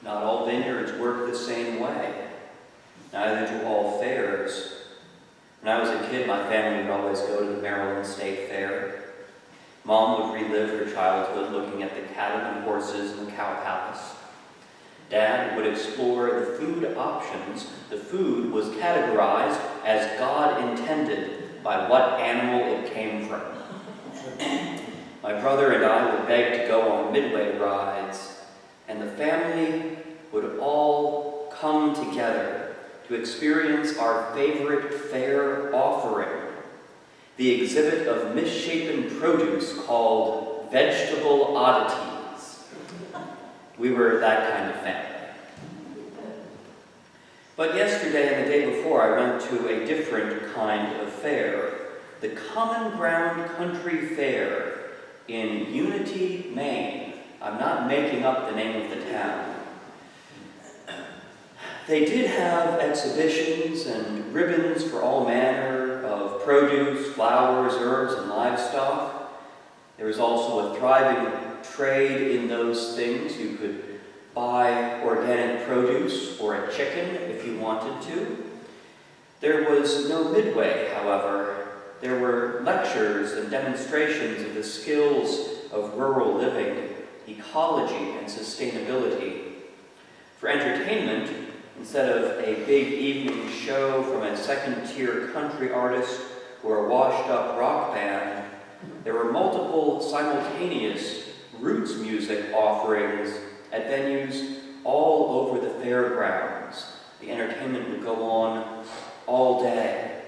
Not all vineyards work the same way. Neither do all fairs. When I was a kid, my family would always go to the Maryland State Fair. Mom would relive her childhood looking at the cattle and horses in the cow palace. Dad would explore the food options. The food was categorized as God intended by what animal it came from. My brother and I would beg to go on midway rides, and the family would all come together to experience our favorite fair offering, the exhibit of misshapen produce called vegetable oddities. We were that kind of family. But yesterday and the day before, I went to a different kind of fair, the Common Ground Country Fair in Unity, Maine. I'm not making up the name of the town. They did have exhibitions and ribbons for all manner of produce, flowers, herbs, and livestock. There was also a thriving trade in those things. You could buy organic produce or a chicken if you wanted to. There was no midway, however. There were lectures and demonstrations of the skills of rural living, ecology, and sustainability. For entertainment, instead of a big evening show from a second-tier country artist or a washed-up rock band, there were multiple simultaneous roots music offerings at venues all over the fairgrounds. The entertainment would go on all day.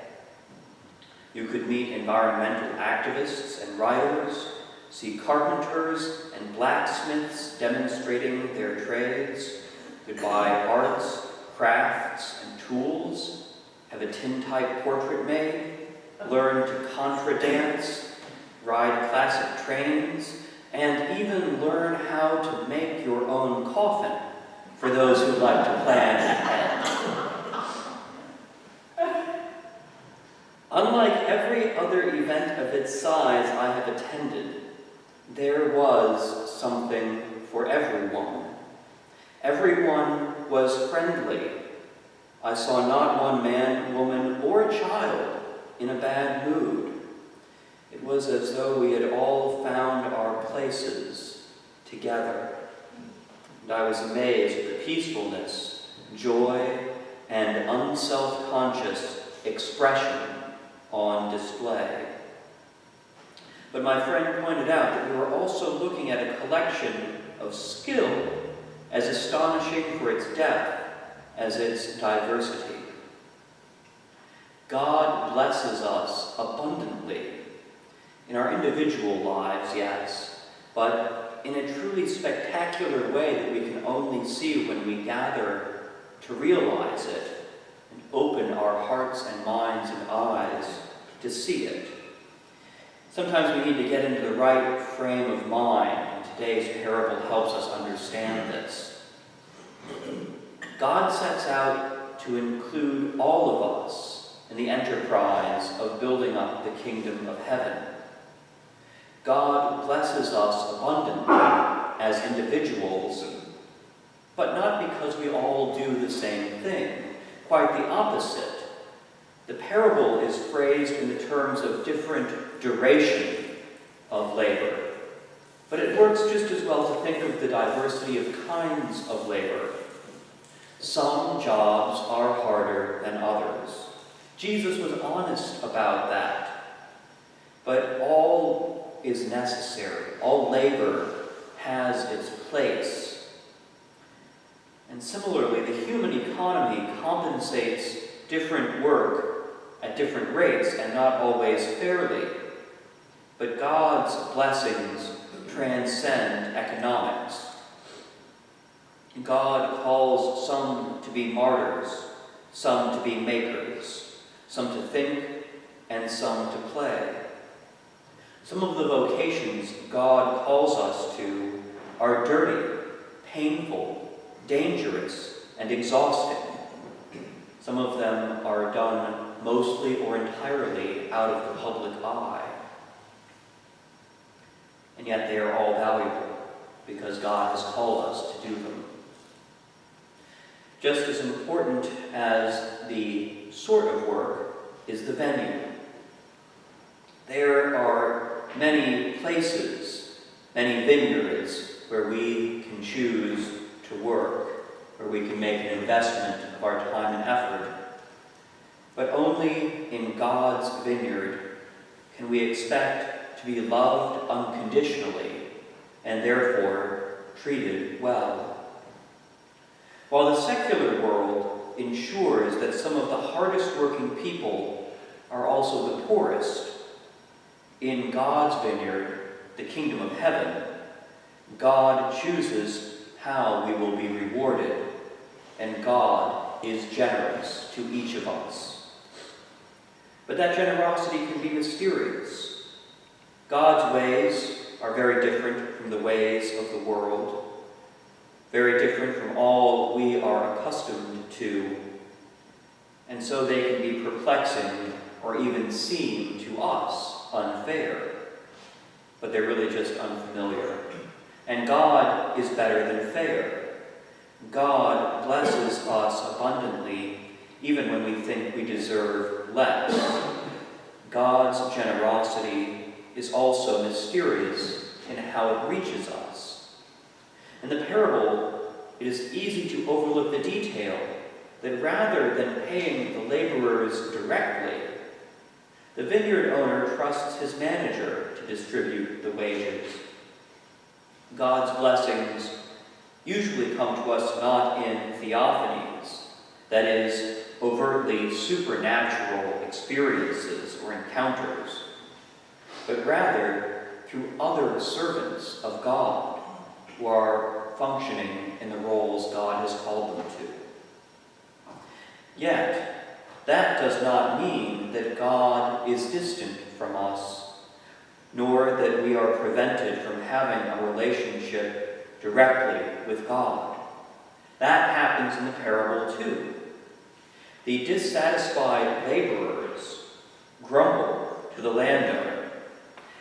You could meet environmental activists and writers, see carpenters and blacksmiths demonstrating their trades, could buy arts, crafts, and tools, have a tin-type portrait made, learn to contra dance, ride classic trains, and even learn how to make your own coffin for those who like to plan ahead. Unlike every other event of its size I have attended, there was something for everyone. Everyone was friendly. I saw not one man, woman, or child in a bad mood. It was as though we had all found our places together. And I was amazed at the peacefulness, joy, and unself-conscious expression on display. But my friend pointed out that we were also looking at a collection of skill as astonishing for its depth as its diversity. God blesses us abundantly in our individual lives, yes, but in a truly spectacular way that we can only see when we gather to realize it and open our hearts and minds and eyes to see it. Sometimes we need to get into the right frame of mind, and today's parable helps us understand this. God sets out to include all of us in the enterprise of building up the kingdom of heaven. God blesses us abundantly as individuals, but not because we all do the same thing. Quite the opposite. The parable is phrased in the terms of different duration of labor. But it works just as well to think of the diversity of kinds of labor. Some jobs are harder than others. Jesus was honest about that. But all is necessary. All labor has its place. And similarly, the human economy compensates different work at different rates and not always fairly. But God's blessings transcend economics. God calls some to be martyrs, some to be makers, some to think, and some to play. Some of the vocations God calls us to are dirty, painful, dangerous, and exhausting. Some of them are done mostly or entirely out of the public eye. And yet they are all valuable because God has called us to do them. Just as important as the sort of work is the venue. There are many places, many vineyards, where we can choose to work, where we can make an investment of our time and effort. But only in God's vineyard can we expect to be loved unconditionally and therefore treated well. While the secular world ensures that some of the hardest working people are also the poorest, in God's vineyard, the kingdom of heaven, God chooses how we will be rewarded, and God is generous to each of us. But that generosity can be mysterious. God's ways are very different from the ways of the world, very different from all we are accustomed to, and so they can be perplexing or even seem to us unfair, but they're really just unfamiliar. And God is better than fair. God blesses us abundantly even when we think we deserve less. God's generosity is also mysterious in how it reaches us. In the parable, it is easy to overlook the detail that rather than paying the laborers directly, the vineyard owner trusts his manager to distribute the wages. God's blessings usually come to us not in theophanies, that is, overtly supernatural experiences or encounters, but rather through other servants of God who are functioning in the roles God has called them to. Yet, that does not mean that God is distant from us, nor that we are prevented from having a relationship directly with God. That happens in the parable too. The dissatisfied laborers grumble to the landowner,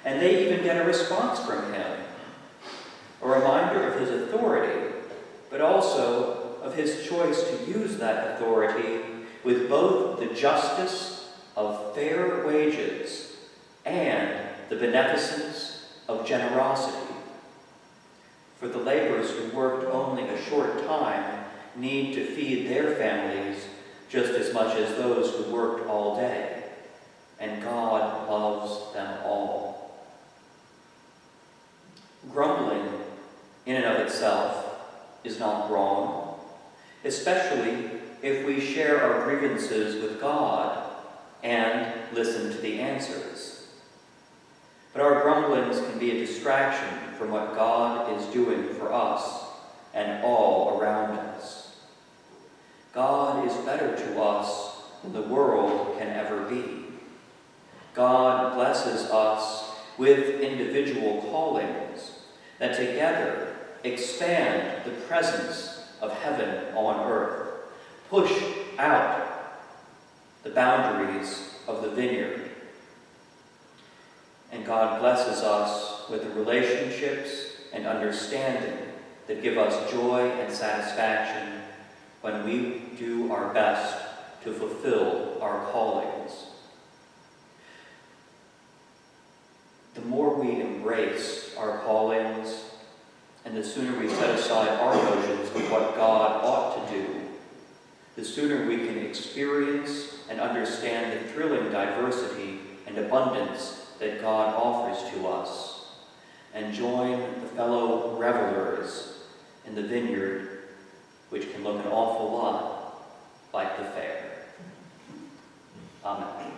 and they even get a response from him, a reminder of his authority, but also of his choice to use that authority with both the justice of fair wages and the beneficence of generosity. For the laborers who worked only a short time need to feed their families just as much as those who worked all day, and God loves them all. Grumbling in and of itself is not wrong, especially if we share our grievances with God and listen to the answers. But our grumblings can be a distraction from what God is doing for us and all around us. God is better to us than the world can ever be. God blesses us with individual callings that together expand the presence of heaven on earth, push out the boundaries of the vineyard. And God blesses us with the relationships and understanding that give us joy and satisfaction when we do our best to fulfill our callings. The more we embrace our callings, and the sooner we set aside our notions of what God ought to do, the sooner we can experience and understand the thrilling diversity and abundance that God offers to us, and join the fellow revelers in the vineyard, which can look an awful lot like the fair. Amen.